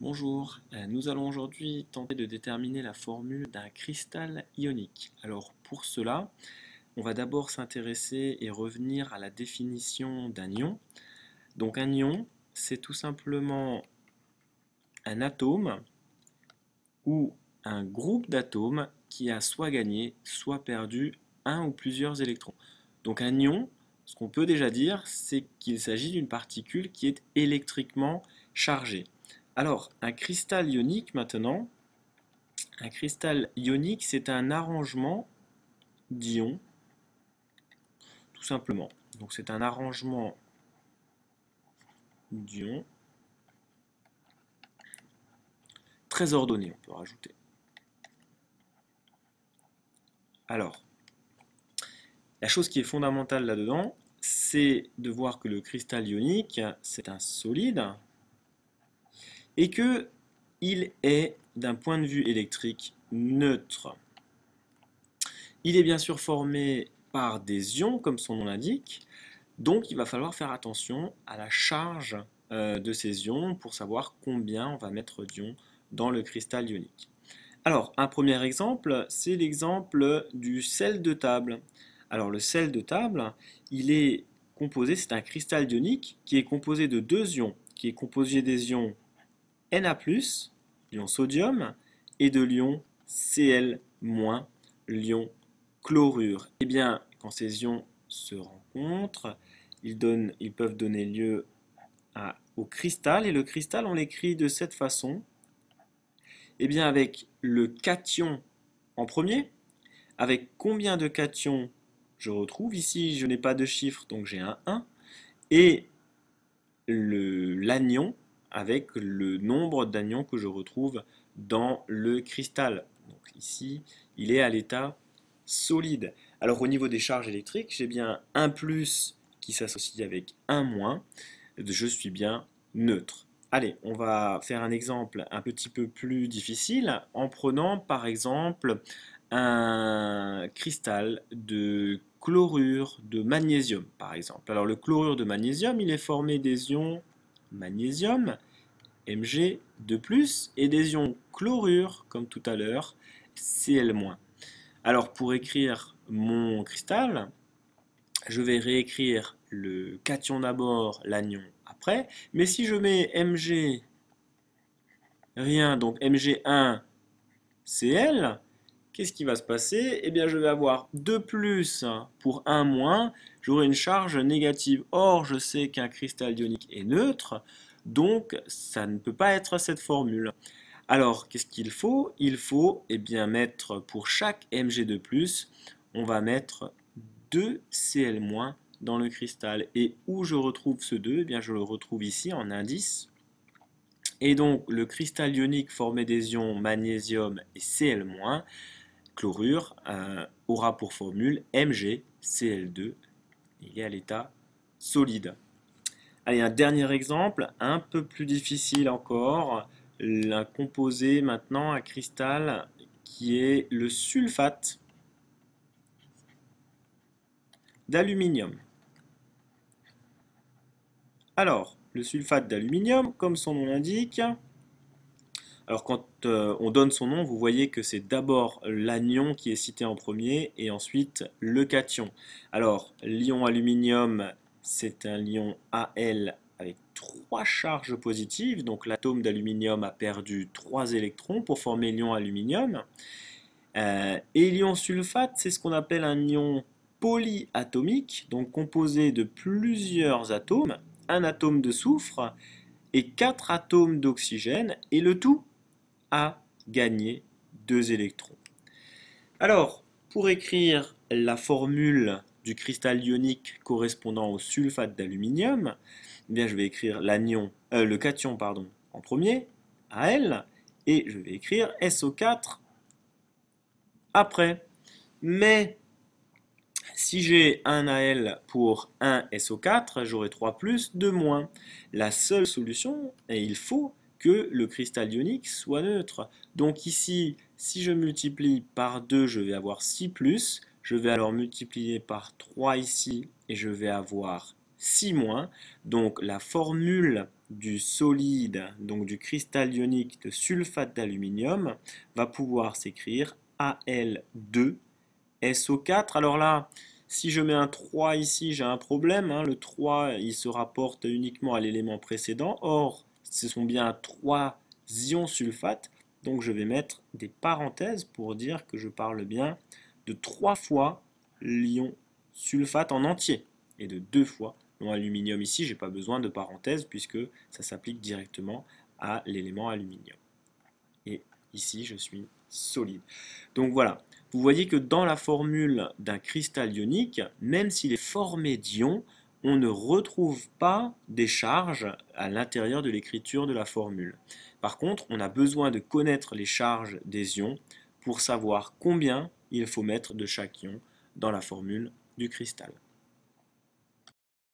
Bonjour, nous allons aujourd'hui tenter de déterminer la formule d'un cristal ionique. Alors pour cela, on va d'abord s'intéresser et revenir à la définition d'un ion. Donc un ion, c'est tout simplement un atome ou un groupe d'atomes qui a soit gagné, soit perdu un ou plusieurs électrons. Donc un ion, ce qu'on peut déjà dire, c'est qu'il s'agit d'une particule qui est électriquement chargée. Alors, un cristal ionique maintenant, un cristal ionique, c'est un arrangement d'ions, tout simplement. Donc c'est un arrangement d'ions très ordonné, on peut rajouter. Alors, la chose qui est fondamentale là-dedans, c'est de voir que le cristal ionique, c'est un solide, et que il est, d'un point de vue électrique, neutre. Il est bien sûr formé par des ions, comme son nom l'indique, donc il va falloir faire attention à la charge de ces ions pour savoir combien on va mettre d'ions dans le cristal ionique. Alors, un premier exemple, c'est l'exemple du sel de table. Alors, le sel de table, il est composé, c'est un cristal ionique qui est composé de deux ions, qui est composé des ions Na+, l'ion sodium, et de l'ion Cl-, l'ion chlorure. Eh bien, quand ces ions se rencontrent, ils peuvent donner lieu au cristal, et le cristal, on l'écrit de cette façon. Eh bien, avec le cation en premier, avec combien de cations je retrouve? Ici, je n'ai pas de chiffre, donc j'ai un 1. Et l'anion, avec le nombre d'anions que je retrouve dans le cristal. Donc ici, il est à l'état solide. Alors au niveau des charges électriques, j'ai bien un plus qui s'associe avec un moins. Je suis bien neutre. Allez, on va faire un exemple un petit peu plus difficile en prenant par exemple un cristal de chlorure de magnésium, par exemple. Alors le chlorure de magnésium, il est formé des ions magnésium, Mg2+, et des ions chlorure, comme tout à l'heure, Cl-. Alors pour écrire mon cristal, je vais réécrire le cation d'abord, l'anion après, mais si je mets Mg rien, donc Mg1 Cl, qu'est-ce qui va se passer? Eh bien, je vais avoir 2 plus pour 1 moins, j'aurai une charge négative. Or, je sais qu'un cristal ionique est neutre, donc ça ne peut pas être cette formule. Alors, qu'est-ce qu'il faut? Il faut eh bien, mettre pour chaque Mg de plus, on va mettre 2 Cl- dans le cristal. Et où je retrouve ce 2? Eh bien, je le retrouve ici en indice. Et donc, le cristal ionique formé des ions magnésium et Cl-, chlorure, aura pour formule MgCl2. Il est à l'état solide. Allez, un dernier exemple, un peu plus difficile encore. Un composé maintenant, un cristal qui est le sulfate d'aluminium. Alors, le sulfate d'aluminium, comme son nom l'indique, alors quand on donne son nom, vous voyez que c'est d'abord l'anion qui est cité en premier et ensuite le cation. Alors, l'ion aluminium, c'est un ion Al avec 3 charges positives, donc l'atome d'aluminium a perdu 3 électrons pour former l'ion aluminium. Et l'ion sulfate, c'est ce qu'on appelle un ion polyatomique, donc composé de plusieurs atomes, un atome de soufre et 4 atomes d'oxygène, et le tout a gagné 2 électrons. Alors, pour écrire la formule du cristal ionique correspondant au sulfate d'aluminium, eh bien je vais écrire le cation en premier, Al, et je vais écrire SO4 après. Mais si j'ai un Al pour un SO4, j'aurai 3 plus, 2 moins. La seule solution, et il faut que le cristal ionique soit neutre. Donc ici, si je multiplie par 2, je vais avoir 6 plus. Je vais alors multiplier par 3 ici et je vais avoir 6 moins. Donc la formule du solide, donc du cristal ionique de sulfate d'aluminium, va pouvoir s'écrire Al2SO4. Alors là, si je mets un 3 ici, j'ai un problème, hein. Le 3, il se rapporte uniquement à l'élément précédent. Or, ce sont bien 3 ions sulfate. Donc je vais mettre des parenthèses pour dire que je parle bien de 3 fois l'ion sulfate en entier et de 2 fois l'ion aluminium. Ici, je n'ai pas besoin de parenthèses puisque ça s'applique directement à l'élément aluminium. Et ici, je suis solide. Donc voilà, vous voyez que dans la formule d'un cristal ionique, même s'il est formé d'ions, on ne retrouve pas des charges à l'intérieur de l'écriture de la formule. Par contre, on a besoin de connaître les charges des ions pour savoir combien il faut mettre de chaque ion dans la formule du cristal.